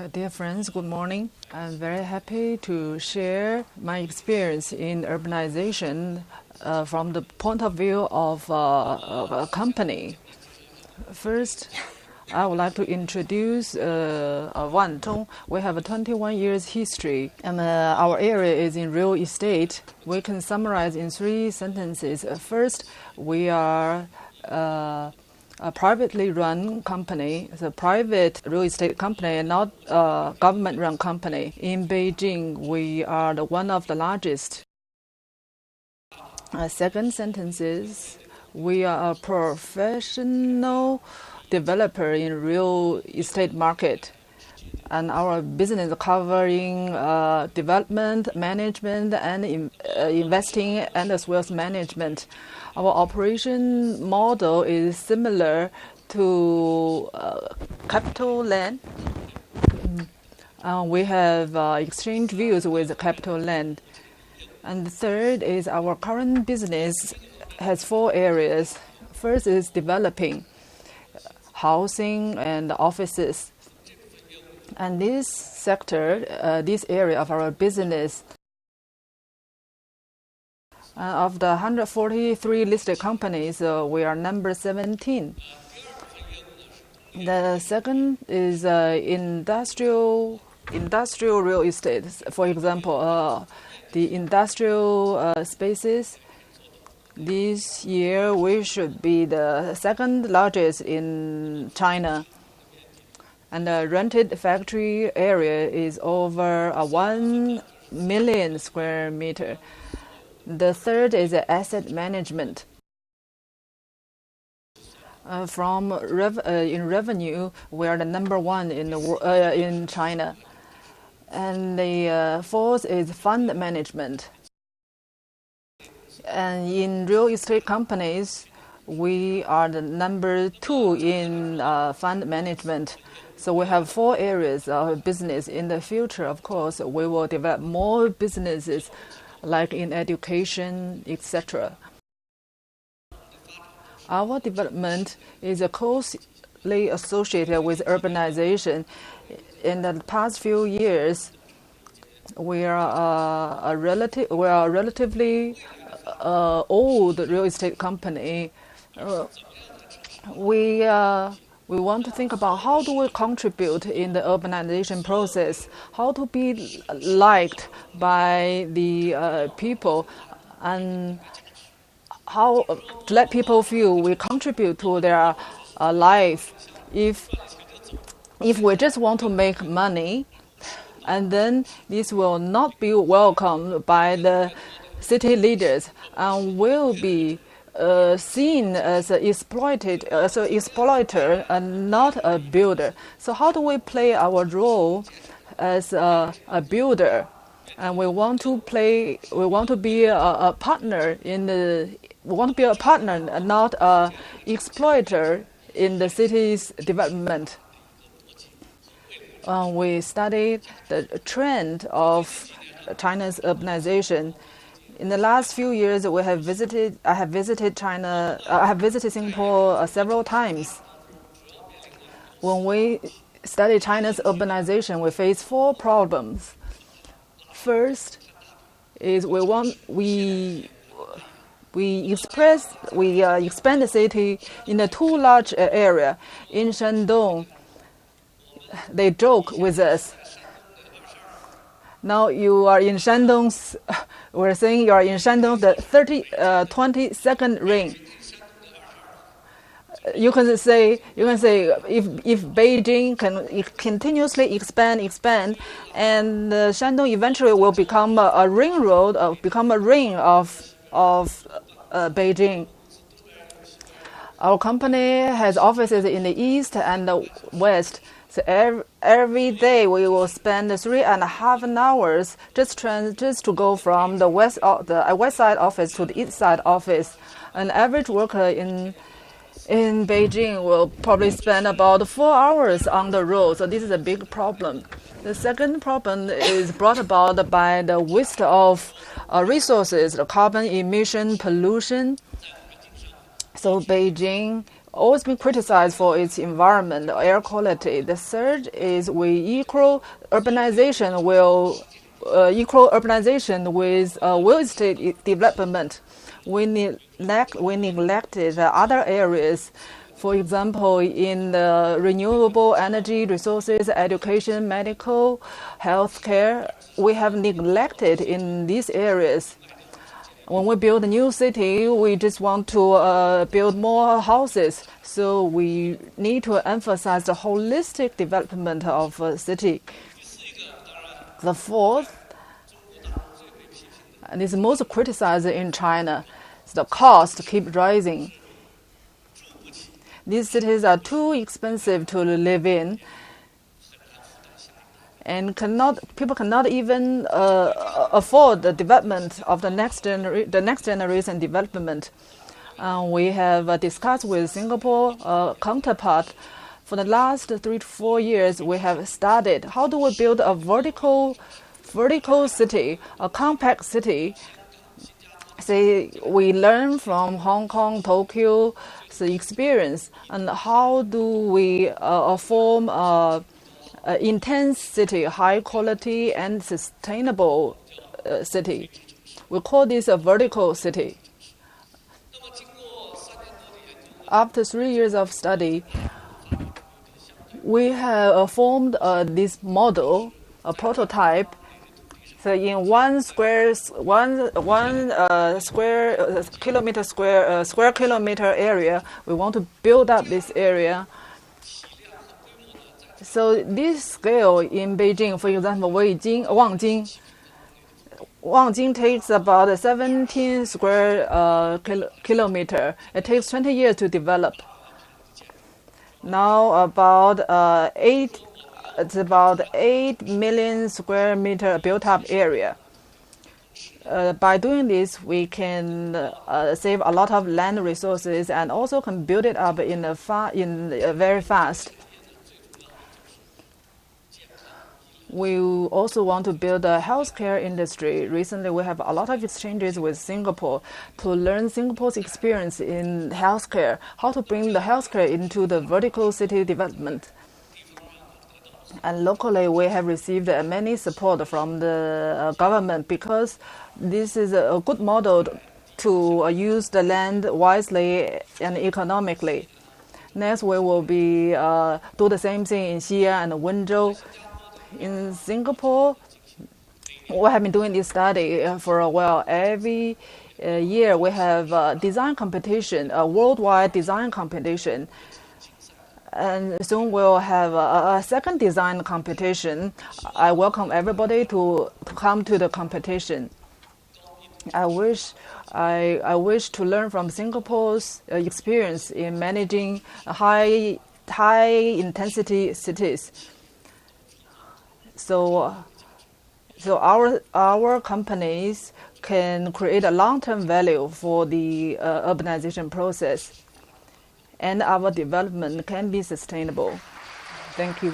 Dear friends, good morning. I'm very happy to share my experience in urbanization from the point of view of a company. First, I would like to introduce Wanzhong. We have a 21 years history, and our area is in real estate. We can summarize in 3 sentences. First, we are a privately run company. It's a private real estate company, not a government-run company. In Beijing, we are one of the largest. Second sentence is, we are a professional developer in real estate market. And our business covering development, management, and investing, and as well as management. Our operation model is similar to capital land. We have exchange views with capital land. And the third is our current business has 4 areas. First is developing housing and offices. And this sector, this area of our business, of the 143 listed companies, we are number 17. The second is industrial real estate. For example, the industrial spaces. This year, we should be the 2nd largest in China. And the rented factory area is over 1 million square meter. The third is asset management. In revenue, we are the number 1 in China. And the fourth is fund management. And in real estate companies, we are the number 2 in fund management. So we have 4 areas of business. In the future, of course, we will develop more businesses like in education, etc. Our development is closely associated with urbanization. In the past few years, we are a relatively old real estate company. We want to think about how do we contribute in the urbanization process, how to be liked by the people, and how to let people feel we contribute to their life. If we just want to make money, and then this will not be welcomed by the city leaders and will be seen as an exploiter and not a builder. So how do we play our role as a builder? And we want to be a partner and not an exploiter in the city's development. We studied the trend of China's urbanization. In the last few years, I have visited Singapore several times. When we study China's urbanization, we face 4 problems. First is we expand the city in a too large area. In Shandong, they joke with us. Now you are in Shandong's. We're saying you are in Shandong, the 22nd ring. You can say if Beijing can continuously expand, and Shandong eventually will become a ring road, become a ring of Beijing. Our company has offices in the east and the west. So every day we will spend 3.5 hours just to go from the west side office to the east side office. An average worker in Beijing will probably spend about 4 hours on the road. So this is a big problem. The second problem is brought about by the waste of resources, the carbon emission, pollution. So Beijing always been criticized for its environment, air quality. The third is equal urbanization with real estate development. We neglected the other areas. For example, in the renewable energy resources, education, medical, healthcare, we have neglected in these areas. When we build a new city, we just want to build more houses. So we need to emphasize the holistic development of a city. The fourth, and is most criticized in China, is the cost keep rising. These cities are too expensive to live in, and people cannot even afford the development of the next generation development. We have discussed with Singapore counterpart. For the last 3 to 4 years, we have studied how do we build a vertical city, a compact city. Say we learn from Hong Kong, Tokyo, the experience, and how do we form an intense city, high quality and sustainable city. We call this a vertical city. After 3 years of study, we have formed this model, a prototype. So in square kilometer area, we want to build up this area. So this scale in Beijing, for example, Wangjing takes about 17 square kilometer. It takes 20 years to develop. Now it's about 8 million square meter built-up area. By doing this, we can save a lot of land resources and also can build it up very fast. We also want to build a healthcare industry. Recently, we have a lot of exchanges with Singapore to learn Singapore's experience in healthcare, how to bring the healthcare into the vertical city development. And locally, we have received many support from the government because this is a good model to use the land wisely and economically. Next, we will be do the same thing in Xi'an and Wenzhou. In Singapore, we have been doing this study for a while. Every year, we have a design competition, a worldwide design competition. And soon we'll have a second design competition. I welcome everybody to come to the competition. I wish to learn from Singapore's experience in managing high intensity cities. So our companies can create a long-term value for the urbanization process, and our development can be sustainable. Thank you.